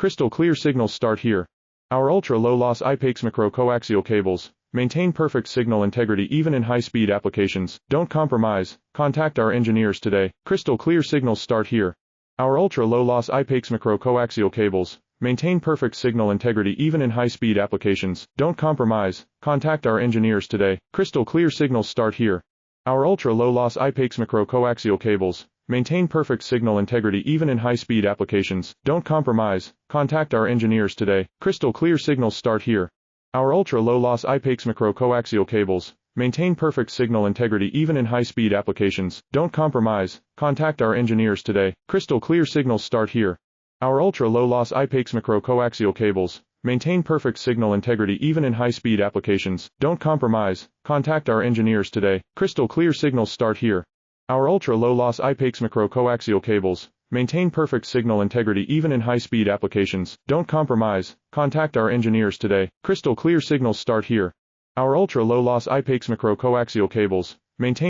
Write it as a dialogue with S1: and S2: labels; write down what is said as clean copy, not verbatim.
S1: Crystal clear signals start here. Our ultra-low-loss IPAX macro-coaxial cables maintain perfect signal integrity even in high-speed applications. Don't compromise. Contact our engineers today. Crystal clear signals start here. Our ultra-low-loss IPAX macro-coaxial cables maintain perfect signal integrity even in high-speed applications. Don't compromise. Contact our engineers today. Crystal clear signals start here. Our ultra-low-loss IPAX macro-coaxial cables maintain perfect signal integrity even in high-speed applications. Don't compromise. Contact our engineers today. Crystal clear signals start here. Our ultra-low-loss IPAX macro-coaxial cables maintain perfect signal integrity even in high-speed applications. Don't compromise. Contact our engineers today. Crystal clear signals start here. Our ultra-low-loss IPAX macro-coaxial cables maintain perfect signal integrity even in high-speed applications. Don't compromise. Contact our engineers today. Crystal clear signals start here. Our ultra-low-loss IPAX macro-coaxial cables maintain perfect signal integrity even in high-speed applications. Don't compromise. Contact our engineers today. Crystal clear signals start here. Our ultra-low-loss IPAX macro-coaxial cables maintain